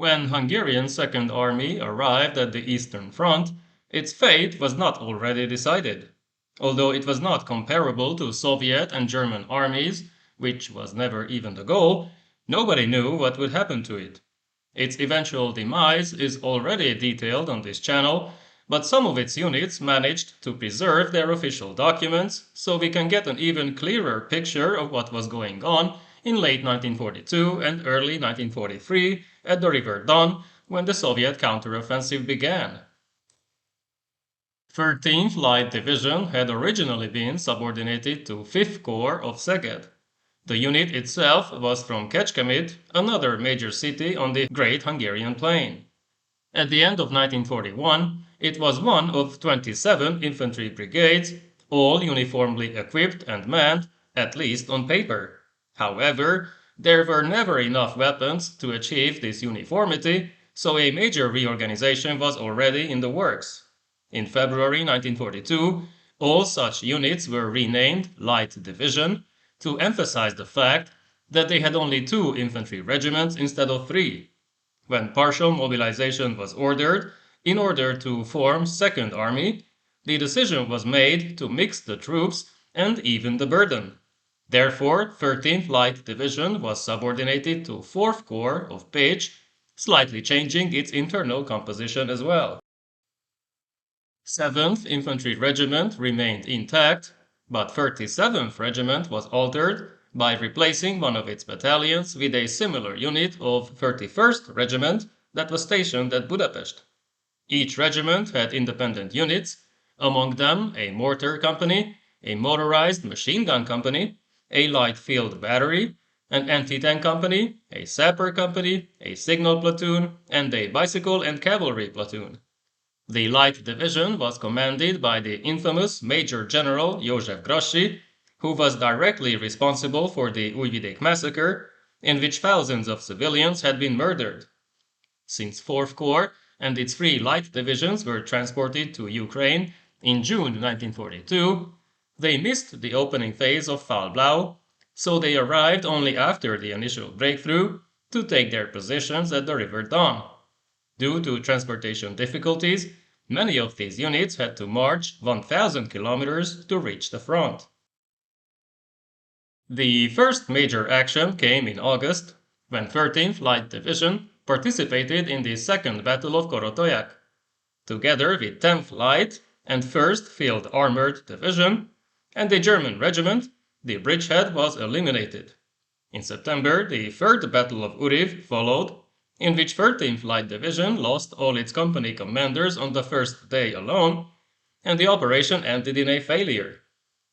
When Hungarian Second Army arrived at the Eastern Front, its fate was not already decided. Although it was not comparable to Soviet and German armies, which was never even the goal, nobody knew what would happen to it. Its eventual demise is already detailed on this channel, but some of its units managed to preserve their official documents, so we can get an even clearer picture of what was going on in late 1942 and early 1943 at the River Don when the Soviet counteroffensive began. 13th Light Division had originally been subordinated to 5th Corps of Szeged. The unit itself was from Kecskemét, another major city on the Great Hungarian Plain. At the end of 1941, it was one of 27 infantry brigades, all uniformly equipped and manned, at least on paper. However, there were never enough weapons to achieve this uniformity, so a major reorganization was already in the works. In February 1942, all such units were renamed Light Division to emphasize the fact that they had only 2 infantry regiments instead of 3. When partial mobilization was ordered in order to form Second Army, the decision was made to mix the troops and even the burden. Therefore, 13th Light Division was subordinated to 4th Corps of Pécs, slightly changing its internal composition as well. 7th Infantry Regiment remained intact, but 37th Regiment was altered by replacing one of its battalions with a similar unit of 31st Regiment that was stationed at Budapest. Each regiment had independent units, among them a mortar company, a motorized machine gun company, a light field battery, an anti-tank company, a sapper company, a signal platoon, and a bicycle and cavalry platoon. The Light Division was commanded by the infamous Major General József Grassi, who was directly responsible for the Újvidék massacre, in which thousands of civilians had been murdered. Since 4th Corps and its 3 light divisions were transported to Ukraine in June 1942, they missed the opening phase of Fall Blau, so they arrived only after the initial breakthrough to take their positions at the River Don. Due to transportation difficulties, many of these units had to march 1,000 kilometers to reach the front. The first major action came in August, when 13th Light Division participated in the Second Battle of Korotoyak. Together with 10th Light and 1st Field Armored Division and a German regiment, the bridgehead was eliminated. In September, the Third Battle of Uriv followed, in which 13th Light Division lost all its company commanders on the first day alone, and the operation ended in a failure.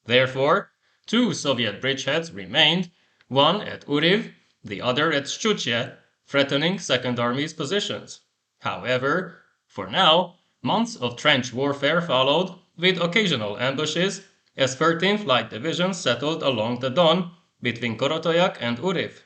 Therefore, 2 Soviet bridgeheads remained, one at Uriv, the other at Szczucie, threatening Second Army's positions. However, for now, months of trench warfare followed, with occasional ambushes, as 13th Light Division settled along the Don between Korotoyak and Uriv.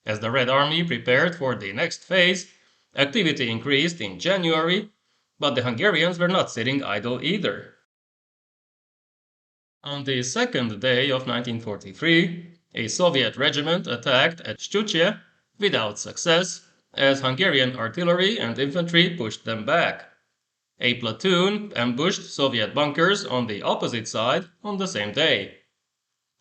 As the Red Army prepared for the next phase, activity increased in January, but the Hungarians were not sitting idle either. On the second day of 1943, a Soviet regiment attacked at Szczucie without success, as Hungarian artillery and infantry pushed them back. A platoon ambushed Soviet bunkers on the opposite side on the same day.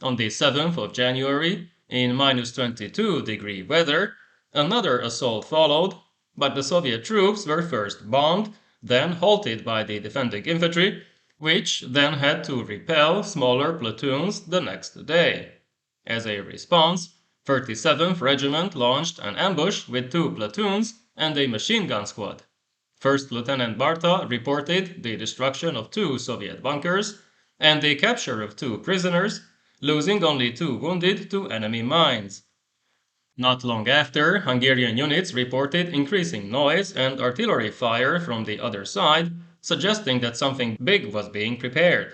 On the 7th of January, in -22-degree weather, another assault followed, but the Soviet troops were first bombed, then halted by the defending infantry, which then had to repel smaller platoons the next day. As a response, 37th Regiment launched an ambush with 2 platoons and a machine gun squad. First Lieutenant Barta reported the destruction of 2 Soviet bunkers and the capture of 2 prisoners, losing only 2 wounded to enemy mines. Not long after, Hungarian units reported increasing noise and artillery fire from the other side, suggesting that something big was being prepared.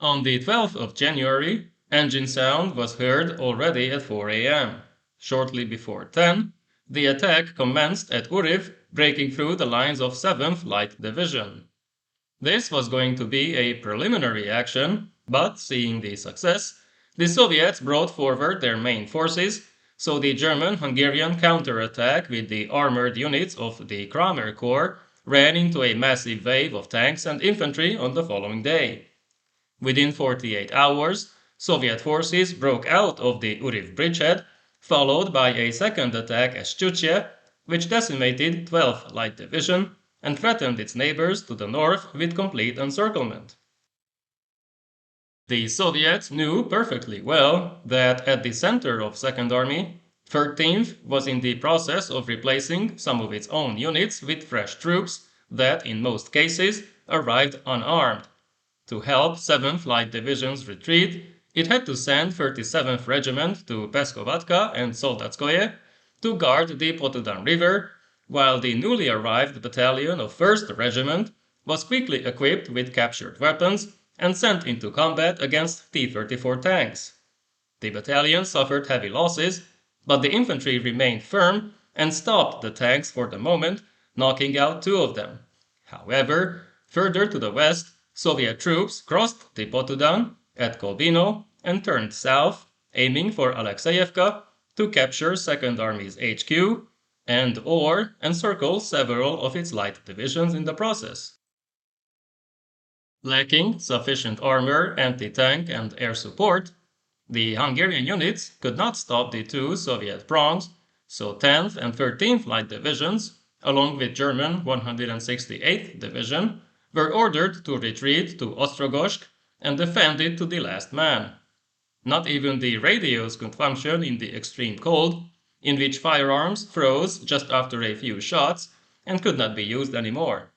On the 12th of January, engine sound was heard already at 4 a.m. Shortly before 10, the attack commenced at Uriv, breaking through the lines of 7th Light Division. This was going to be a preliminary action, but seeing the success, the Soviets brought forward their main forces so the German-Hungarian counterattack with the armored units of the Kramer Corps ran into a massive wave of tanks and infantry on the following day. Within 48 hours, Soviet forces broke out of the Uriv bridgehead, followed by a second attack at Shchuchye, which decimated 12th Light Division and threatened its neighbors to the north with complete encirclement. The Soviets knew perfectly well that at the center of Second Army, 13th was in the process of replacing some of its own units with fresh troops that, in most cases, arrived unarmed. To help 7th Light Division's retreat, it had to send 37th Regiment to Peskovatka and Soldatskoye to guard the Potudan River, while the newly arrived battalion of 1st Regiment was quickly equipped with captured weapons and sent into combat against T-34 tanks. The battalion suffered heavy losses, but the infantry remained firm and stopped the tanks for the moment, knocking out 2 of them. However, further to the west, Soviet troops crossed the Potudan at Kolbino and turned south, aiming for Alexeyevka to capture Second Army's HQ and/or encircle several of its light divisions in the process. Lacking sufficient armor, anti-tank, and air support, the Hungarian units could not stop the 2 Soviet prongs, so 10th and 13th Light Divisions, along with German 168th Division, were ordered to retreat to Ostrogosk and defend it to the last man. Not even the radios could function in the extreme cold, in which firearms froze just after a few shots and could not be used anymore.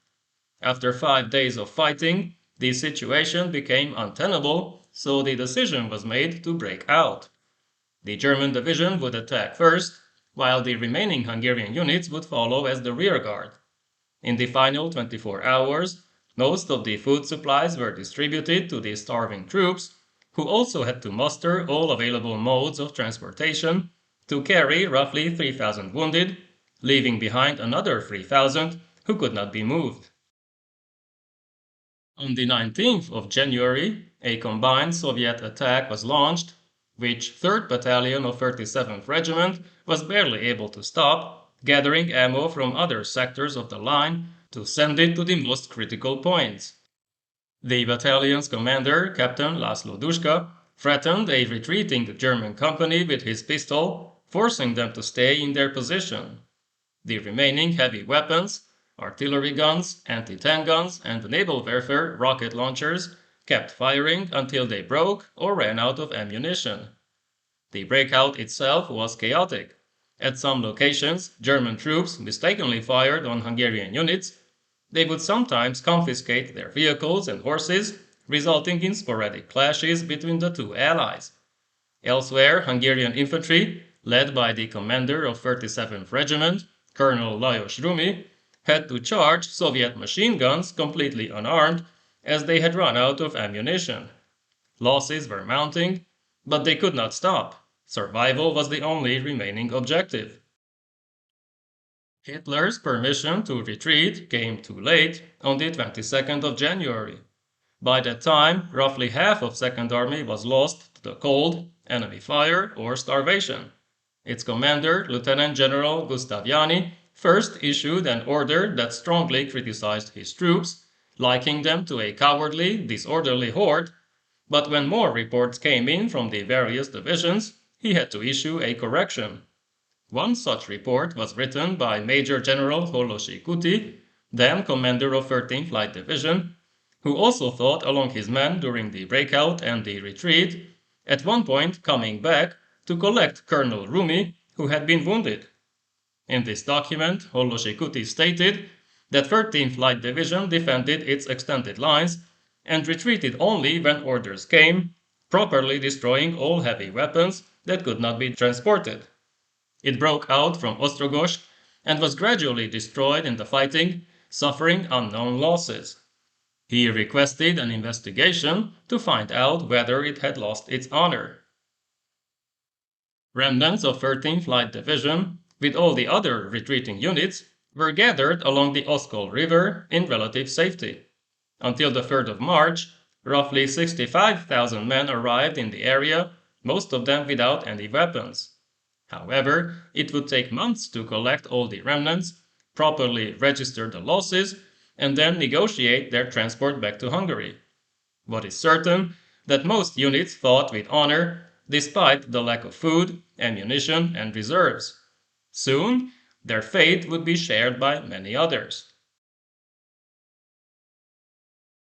After 5 days of fighting, the situation became untenable, so the decision was made to break out. The German division would attack first, while the remaining Hungarian units would follow as the rearguard. In the final 24 hours, most of the food supplies were distributed to the starving troops, who also had to muster all available modes of transportation to carry roughly 3,000 wounded, leaving behind another 3,000 who could not be moved. On the 19th of January, a combined Soviet attack was launched, which 3rd Battalion of 37th Regiment was barely able to stop, gathering ammo from other sectors of the line to send it to the most critical points. The battalion's commander, Captain Laszlo Dushka, threatened a retreating German company with his pistol, forcing them to stay in their position. The remaining heavy weapons, artillery guns, anti-tank guns, and naval warfare rocket launchers kept firing until they broke or ran out of ammunition. The breakout itself was chaotic. At some locations, German troops mistakenly fired on Hungarian units. They would sometimes confiscate their vehicles and horses, resulting in sporadic clashes between the 2 allies. Elsewhere, Hungarian infantry, led by the commander of 37th Regiment, Colonel Lajos Rumi, had to charge Soviet machine guns completely unarmed, as they had run out of ammunition. Losses were mounting, but they could not stop. Survival was the only remaining objective. Hitler's permission to retreat came too late on the 22nd of January. By that time, roughly half of Second Army was lost to the cold, enemy fire, or starvation. Its commander, Lieutenant General Gustav Jani, first issued an order that strongly criticized his troops, likening them to a cowardly, disorderly horde, but when more reports came in from the various divisions, he had to issue a correction. One such report was written by Major General Holosi Kuti, then commander of 13th Light Division, who also fought along his men during the breakout and the retreat, at one point coming back to collect Colonel Rumi, who had been wounded. In this document, Holosi Kuti stated that 13th Light Division defended its extended lines and retreated only when orders came, properly destroying all heavy weapons that could not be transported. It broke out from Ostrogosk and was gradually destroyed in the fighting, suffering unknown losses. He requested an investigation to find out whether it had lost its honor. Remnants of 13th Light Division, with all the other retreating units, were gathered along the Oskol River in relative safety. Until the 3rd of March, roughly 65,000 men arrived in the area, most of them without any weapons. However, it would take months to collect all the remnants, properly register the losses, and then negotiate their transport back to Hungary. What is certain, that most units fought with honor despite the lack of food, ammunition, and reserves. Soon, their fate would be shared by many others.